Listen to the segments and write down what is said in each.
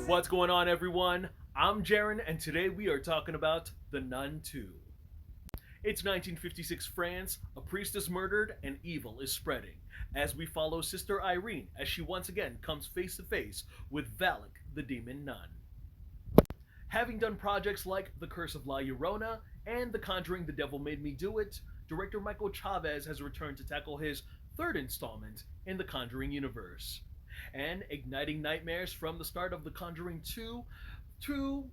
What's going on, everyone? I'm Jaren, and today we are talking about The Nun 2. It's 1956 France, a priest is murdered, and evil is spreading, as we follow Sister Irene as she once again comes face to face with Valak, the demon nun. Having done projects like The Curse of La Llorona and The Conjuring The Devil Made Me Do It, director Michael Chavez has returned to tackle his third installment in the Conjuring universe. And igniting nightmares from the start of The Conjuring 2 to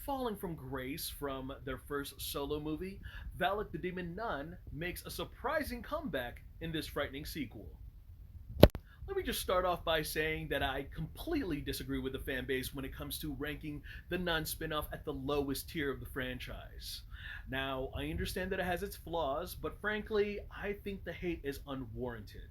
falling from grace from their first solo movie, Valak the Demon Nun makes a surprising comeback in this frightening sequel. Let me just start off by saying that I completely disagree with the fan base when it comes to ranking the Nun spin-off at the lowest tier of the franchise. Now, I understand that it has its flaws, but frankly, I think the hate is unwarranted.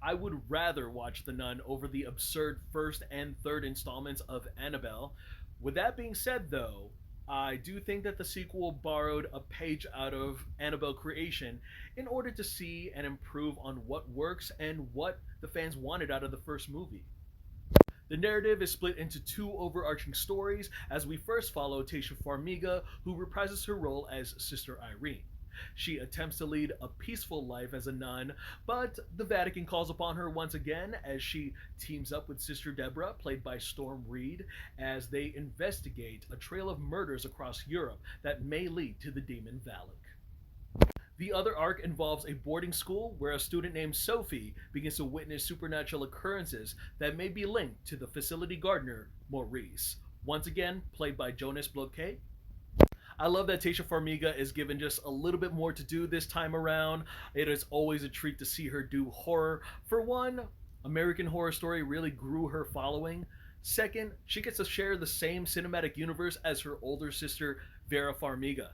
I would rather watch The Nun over the absurd first and third installments of Annabelle. With that being said, though, I do think that the sequel borrowed a page out of Annabelle creation in order to see and improve on what works and what the fans wanted out of the first movie. The narrative is split into two overarching stories as we first follow Tasha Farmiga, who reprises her role as Sister Irene. She attempts to lead a peaceful life as a nun, but the Vatican calls upon her once again as she teams up with Sister Deborah, played by Storm Reed, as they investigate a trail of murders across Europe that may lead to the demon Valak. The other arc involves a boarding school where a student named Sophie begins to witness supernatural occurrences that may be linked to the facility gardener, Maurice, once again played by Jonas Bloquet. I love that Tasha Farmiga is given just a little bit more to do this time around. It is always a treat to see her do horror. For one, American Horror Story really grew her following. Second, she gets to share the same cinematic universe as her older sister, Vera Farmiga.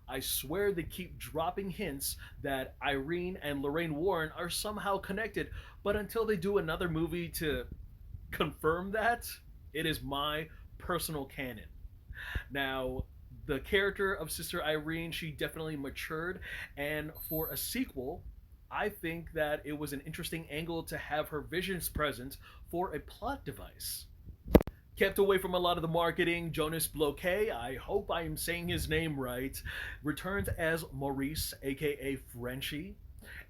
I swear they keep dropping hints that Irene and Lorraine Warren are somehow connected, but until they do another movie to confirm that, it is my personal canon. Now, the character of Sister Irene, she definitely matured, and for a sequel, I think that it was an interesting angle to have her visions present for a plot device. Kept away from a lot of the marketing, Jonas Bloquet, I hope I am saying his name right, returns as Maurice, aka Frenchie,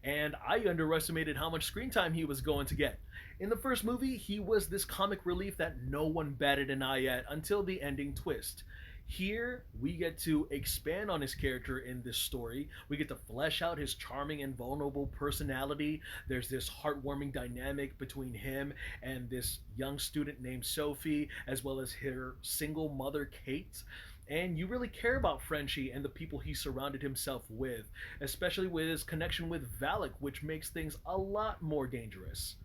and I underestimated how much screen time he was going to get. In the first movie, he was this comic relief that no one batted an eye at until the ending twist. Here, we get to expand on his character in this story. We get to flesh out his charming and vulnerable personality. There's this heartwarming dynamic between him and this young student named Sophie, as well as her single mother, Kate. And you really care about Frenchie and the people he surrounded himself with, especially with his connection with Valak, which makes things a lot more dangerous.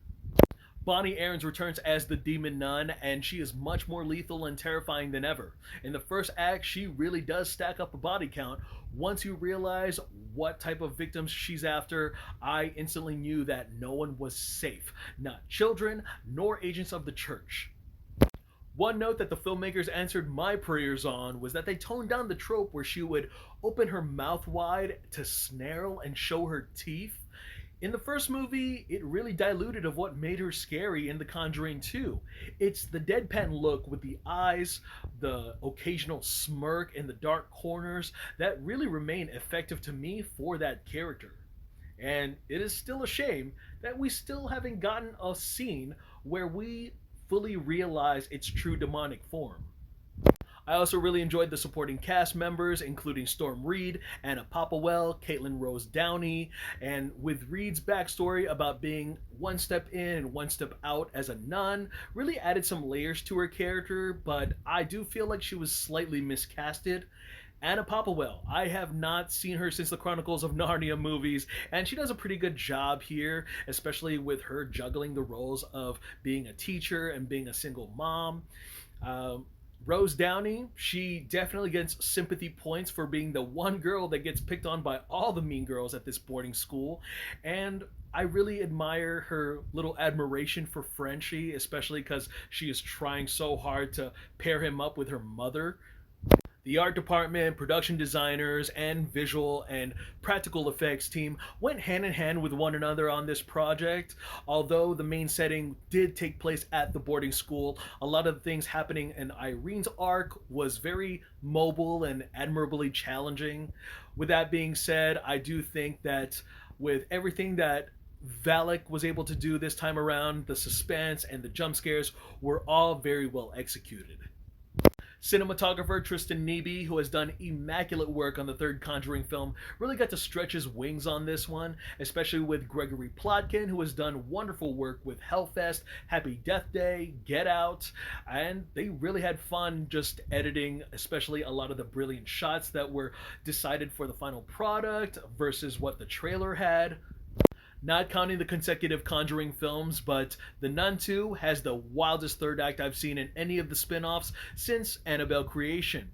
Bonnie Aarons returns as the Demon Nun, and she is much more lethal and terrifying than ever. In the first act, she really does stack up a body count. Once you realize what type of victims she's after, I instantly knew that no one was safe. Not children, nor agents of the church. One note that the filmmakers answered my prayers on was that they toned down the trope where she would open her mouth wide to snarl and show her teeth. In the first movie, it really diluted of what made her scary in The Conjuring 2. It's the deadpan look with the eyes, the occasional smirk in the dark corners that really remain effective to me for that character. And it is still a shame that we still haven't gotten a scene where we fully realize its true demonic form. I also really enjoyed the supporting cast members, including Storm Reed, Anna Popplewell, Caitlin Rose Downey, and with Reed's backstory about being one step in and one step out as a nun, really added some layers to her character, but I do feel like she was slightly miscasted. Anna Popplewell, I have not seen her since the Chronicles of Narnia movies, and she does a pretty good job here, especially with her juggling the roles of being a teacher and being a single mom. Rose Downey, she definitely gets sympathy points for being the one girl that gets picked on by all the mean girls at this boarding school. And I really admire her little admiration for Frenchie, especially because she is trying so hard to pair him up with her mother. The art department, production designers, and visual and practical effects team went hand in hand with one another on this project. Although the main setting did take place at the boarding school, a lot of the things happening in Irene's arc was very mobile and admirably challenging. With that being said, I do think that with everything that Valak was able to do this time around, the suspense and the jump scares were all very well executed. Cinematographer Tristan Nebe, who has done immaculate work on the third Conjuring film, really got to stretch his wings on this one, especially with Gregory Plotkin, who has done wonderful work with Hellfest, Happy Death Day, Get Out, and they really had fun just editing, especially a lot of the brilliant shots that were decided for the final product versus what the trailer had. Not counting the consecutive Conjuring films, but The Nun 2 has the wildest third act I've seen in any of the spin offs since Annabelle creation.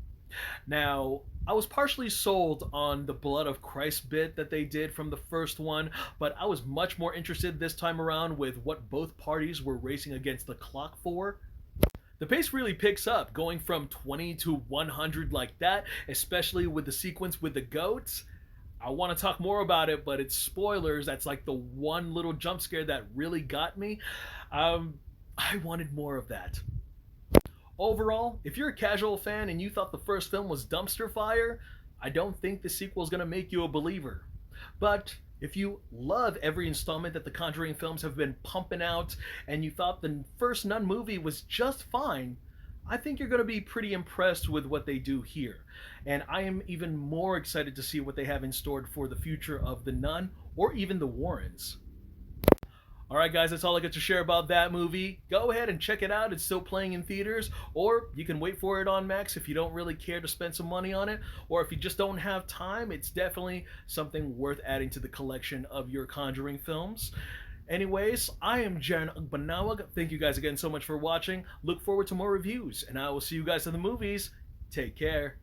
Now, I was partially sold on the Blood of Christ bit that they did from the first one, but I was much more interested this time around with what both parties were racing against the clock for. The pace really picks up, going from 20 to 100 like that, especially with the sequence with the goats. I want to talk more about it, but it's spoilers. That's like the one little jump scare that really got me. I wanted more of that. Overall, if you're a casual fan and you thought the first film was dumpster fire, I don't think the sequel is going to make you a believer. But if you love every installment that the Conjuring films have been pumping out and you thought the first Nun movie was just fine, I think you're going to be pretty impressed with what they do here. And I am even more excited to see what they have in store for the future of The Nun or even The Warrens. Alright guys, that's all I got to share about that movie. Go ahead and check it out. It's still playing in theaters, or you can wait for it on Max if you don't really care to spend some money on it, or if you just don't have time, it's definitely something worth adding to the collection of your Conjuring films. Anyways, I am Jaren Ugbanawag. Thank you guys again so much for watching. Look forward to more reviews, and I will see you guys in the movies. Take care.